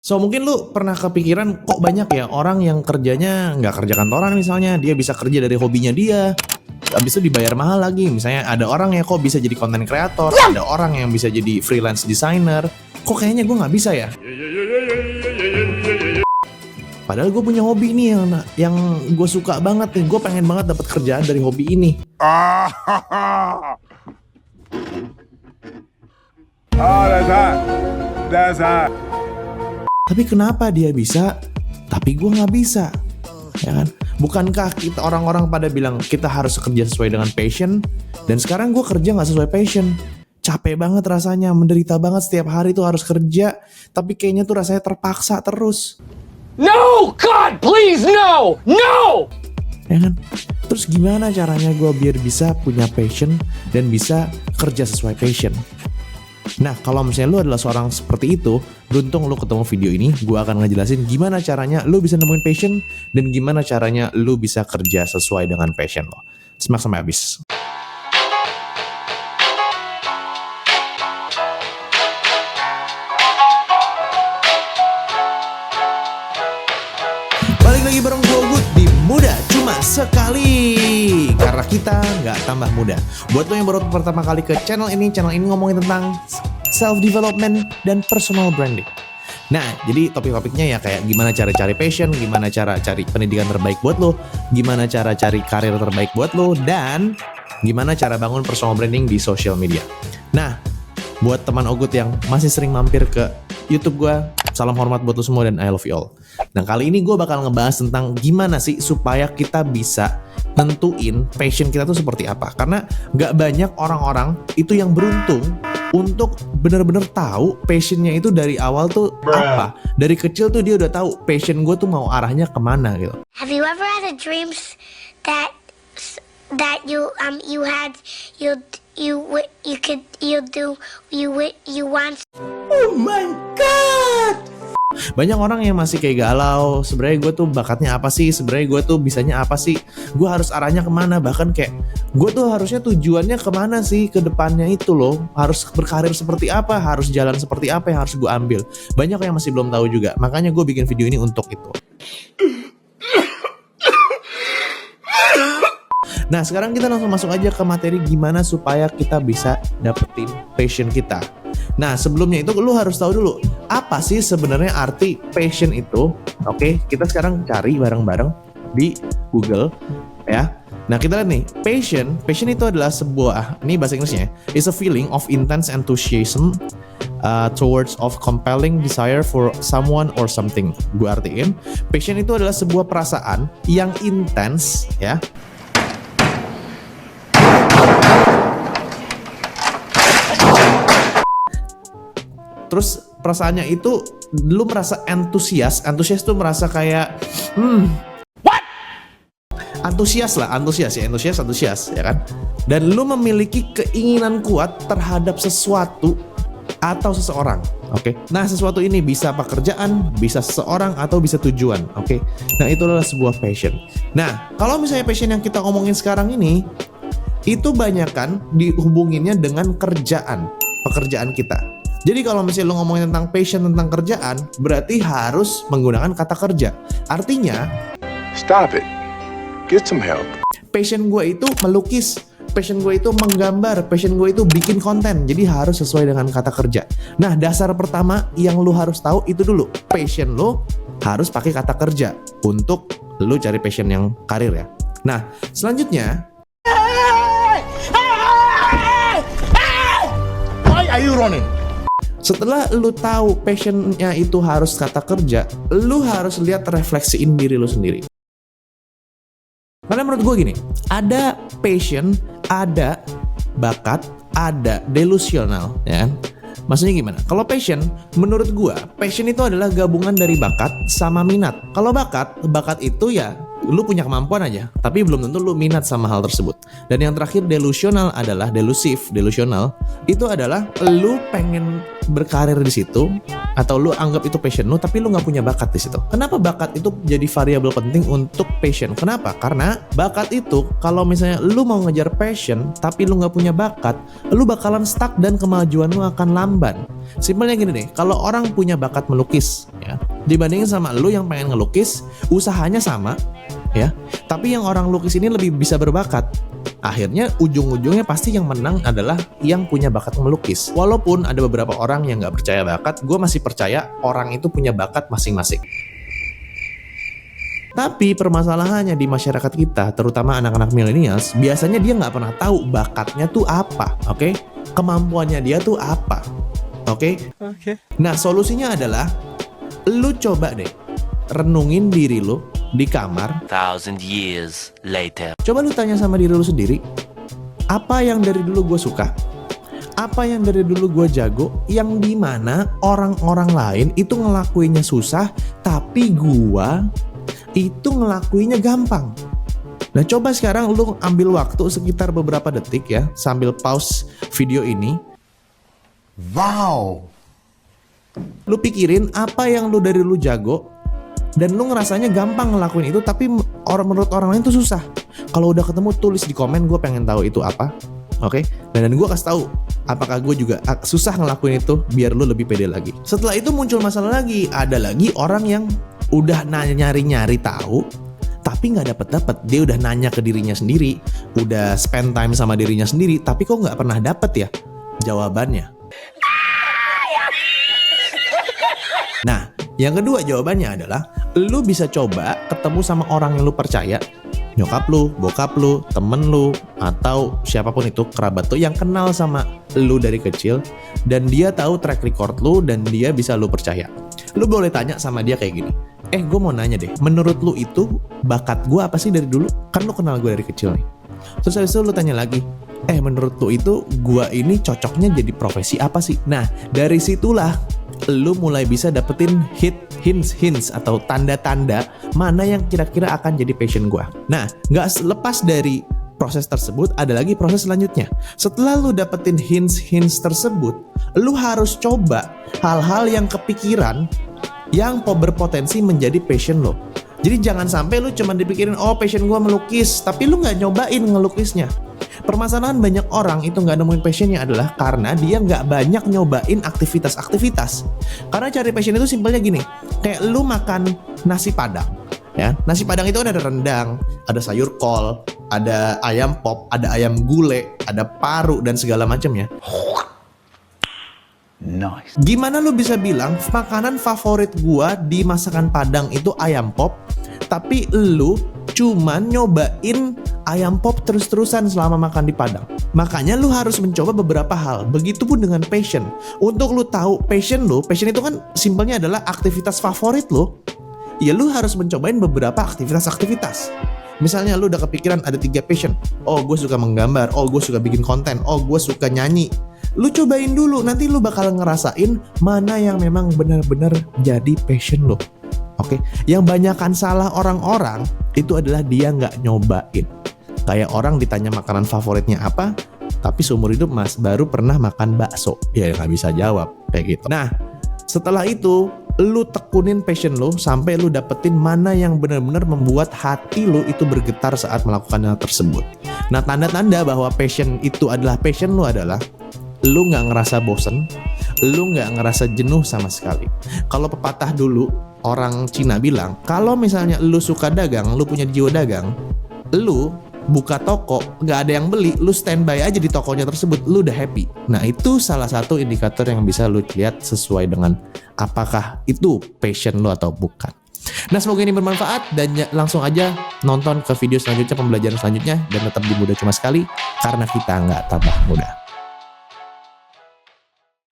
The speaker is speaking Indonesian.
So mungkin lu pernah kepikiran kok banyak ya orang yang kerjanya nggak kerja kantoran misalnya, dia bisa kerja dari hobinya dia, habis itu dibayar mahal lagi. Misalnya ada orang ya kok bisa jadi content creator, ada orang yang bisa jadi freelance designer, kok kayaknya gue nggak bisa ya. Padahal gue punya hobi nih yang gue suka banget nih, gue pengen banget dapat kerjaan dari hobi ini. Oh, that's hot. That's hot. Tapi kenapa dia bisa, tapi gue nggak bisa, ya kan? Bukankah kita orang-orang pada bilang kita harus kerja sesuai dengan passion, dan sekarang gue kerja nggak sesuai passion, capek banget rasanya, menderita banget setiap hari tuh harus kerja, tapi kayaknya tuh rasanya terpaksa terus. No, God, please, no, no. Ya kan? Terus gimana caranya gue biar bisa punya passion dan bisa kerja sesuai passion? Nah, kalau misalnya lu adalah seorang seperti itu, beruntung lu ketemu video ini, gue akan ngejelasin gimana caranya lu bisa nemuin passion dan gimana caranya lu bisa kerja sesuai dengan passion lo. Simak sampai habis. Balik lagi bareng gue Good di Muda Cuma Sekali, karena kita nggak tambah muda. Buat lo yang baru pertama kali ke channel ini ngomongin tentang self-development dan personal branding. Nah, jadi topik-topiknya ya kayak gimana cara cari passion, gimana cara cari pendidikan terbaik buat lo, gimana cara cari karir terbaik buat lo, dan gimana cara bangun personal branding di social media. Nah, buat teman Ogut yang masih sering mampir ke YouTube gue, salam hormat buat lo semua dan I love you all. Nah, kali ini gue bakal ngebahas tentang gimana sih supaya kita bisa nentuin passion kita tuh seperti apa. Karena gak banyak orang-orang itu yang beruntung untuk bener-bener tahu passionnya itu dari awal tuh apa. Dari kecil tuh dia udah tahu passion gue tuh mau arahnya kemana gitu. Have you ever had a dreams that you want? Oh my god. Banyak orang yang masih kayak galau, sebenarnya gue tuh bakatnya apa sih, sebenarnya gue tuh bisanya apa sih, gue harus arahnya kemana, bahkan kayak gue tuh harusnya tujuannya kemana sih ke depannya itu loh, harus berkarir seperti apa, harus jalan seperti apa yang harus gue ambil. Banyak yang masih belum tahu juga, makanya gue bikin video ini untuk itu. Nah, sekarang kita langsung masuk aja ke materi gimana supaya kita bisa dapetin passion kita. Nah, sebelumnya itu lu harus tahu dulu apa sih sebenarnya arti passion itu. Oke, kita sekarang cari bareng-bareng di Google ya. Nah, kita lihat nih, passion itu adalah sebuah, ini bahasa Inggrisnya, is a feeling of intense enthusiasm towards of compelling desire for someone or something. Gue artiin, passion itu adalah sebuah perasaan yang intens ya. Terus perasaannya itu lu merasa antusias tuh merasa kayak What? Antusias ya kan? Dan lu memiliki keinginan kuat terhadap sesuatu atau seseorang, oke? Nah, sesuatu ini bisa pekerjaan, bisa seseorang, atau bisa tujuan, oke? Nah, itu adalah sebuah passion. Nah, kalau misalnya passion yang kita ngomongin sekarang ini, itu banyakan dihubunginnya dengan pekerjaan kita. Jadi kalau misalnya lo ngomongin tentang passion, tentang kerjaan, berarti harus menggunakan kata kerja. Artinya, Stop it. Get some help. passion gue itu melukis, passion gue itu menggambar, passion gue itu bikin konten. Jadi harus sesuai dengan kata kerja. Nah, dasar pertama yang lo harus tahu itu dulu. Passion lo harus pakai kata kerja untuk lo cari passion yang karir ya. Nah, selanjutnya, Why are you running? setelah lu tahu passionnya itu harus kata kerja, lu harus lihat refleksiin diri lu sendiri. Karena menurut gue gini, ada passion, ada bakat, ada delusional, ya kan? Maksudnya gimana? Kalau passion, menurut gue, passion itu adalah gabungan dari bakat sama minat. Kalau bakat itu ya lu punya kemampuan aja, tapi belum tentu lu minat sama hal tersebut. Dan yang terakhir delusional adalah delusional itu adalah lu pengen berkarir di situ atau lu anggap itu passion lu, tapi lu nggak punya bakat di situ. Kenapa bakat itu jadi variabel penting untuk passion? Kenapa? Karena bakat itu kalau misalnya lu mau ngejar passion tapi lu nggak punya bakat, lu bakalan stuck dan kemajuan lu akan lamban. Simpelnya gini deh, kalau orang punya bakat melukis ya, dibandingin sama lu yang pengen ngelukis, usahanya sama ya, tapi yang orang lukis ini lebih bisa berbakat. Akhirnya ujung-ujungnya pasti yang menang adalah yang punya bakat melukis. Walaupun ada beberapa orang yang nggak percaya bakat, gue masih percaya orang itu punya bakat masing-masing. Tapi permasalahannya di masyarakat kita, terutama anak-anak millennials, biasanya dia nggak pernah tahu bakatnya tuh apa, oke? Kemampuannya dia tuh apa, oke? Nah, solusinya adalah lu coba deh renungin diri lu di kamar. 1,000 years later. Coba lu tanya sama diri lu sendiri, apa yang dari dulu gue suka? Apa yang dari dulu gue jago? Yang dimana orang-orang lain itu ngelakuinnya susah, tapi gue itu ngelakuinnya gampang. Nah, coba sekarang lu ambil waktu sekitar beberapa detik ya, sambil pause video ini. Wow. Lu pikirin apa yang lu dari dulu jago, dan lu ngerasanya gampang ngelakuin itu, tapi menurut orang lain tuh susah. Kalau udah ketemu, tulis di komen, gue pengen tahu itu apa. Oke? Dan gue kasih tahu apakah gue juga susah ngelakuin itu, biar lu lebih pede lagi. Setelah itu muncul masalah lagi. Ada lagi orang yang udah nyari-nyari tahu, tapi nggak dapet. Dia udah nanya ke dirinya sendiri, udah spend time sama dirinya sendiri, tapi kok nggak pernah dapet ya jawabannya. Nah, yang kedua jawabannya adalah lu bisa coba ketemu sama orang yang lu percaya, nyokap lu, bokap lu, temen lu, atau siapapun itu, kerabat tuh yang kenal sama lu dari kecil, dan dia tahu track record lu dan dia bisa lu percaya. Lu boleh tanya sama dia kayak gini, gue mau nanya deh, menurut lu itu bakat gue apa sih dari dulu? Kan lu kenal gue dari kecil nih. Terus habis itu lu tanya lagi, menurut lu itu gue ini cocoknya jadi profesi apa sih? Nah, dari situlah lu mulai bisa dapetin hints atau tanda-tanda mana yang kira-kira akan jadi passion gue. Nah, gak lepas dari proses tersebut, ada lagi proses selanjutnya. Setelah lu dapetin hints tersebut, lu harus coba hal-hal yang kepikiran yang berpotensi menjadi passion lo. Jadi jangan sampai lu cuma dipikirin, passion gue melukis, tapi lu gak nyobain ngelukisnya. Permasalahan banyak orang itu nggak nemuin passionnya adalah karena dia nggak banyak nyobain aktivitas-aktivitas. Karena cari passion itu simpelnya gini, kayak lu makan nasi padang, ya. Nasi padang itu ada rendang, ada sayur kol, ada ayam pop, ada ayam gulai, ada paru dan segala macamnya. Nice. Gimana lu bisa bilang makanan favorit gua di masakan Padang itu ayam pop, tapi lu cuman nyobain ayam pop terus-terusan selama makan di Padang? Makanya lu harus mencoba beberapa hal. Begitupun dengan passion. Untuk lu tahu passion itu kan simpelnya adalah aktivitas favorit lu. Ya lu harus mencobain beberapa aktivitas-aktivitas. Misalnya lu udah kepikiran ada 3 passion. Gue suka menggambar, gue suka bikin konten, gue suka nyanyi. Lu cobain dulu, nanti lu bakal ngerasain mana yang memang benar-benar jadi passion lu. Oke, yang banyakan salah orang-orang itu adalah dia nggak nyobain. Kayak orang ditanya makanan favoritnya apa, tapi seumur hidup baru pernah makan bakso. Ya nggak bisa jawab kayak gitu. Nah, setelah itu lu tekunin passion lu sampai lu dapetin mana yang benar-benar membuat hati lu itu bergetar saat melakukan hal tersebut. Nah, tanda-tanda bahwa passion itu adalah passion lu adalah lu nggak ngerasa bosen, lu nggak ngerasa jenuh sama sekali. Kalau pepatah dulu orang Cina bilang, kalau misalnya lu suka dagang, lu punya jiwa dagang, lu buka toko, nggak ada yang beli, lu standby aja di tokonya tersebut, lu udah happy. Nah, itu salah satu indikator yang bisa lu lihat sesuai dengan apakah itu passion lu atau bukan. Nah, semoga ini bermanfaat dan langsung aja nonton ke video selanjutnya, pembelajaran selanjutnya, dan tetap di Muda Cuma Sekali, karena kita nggak tambah muda.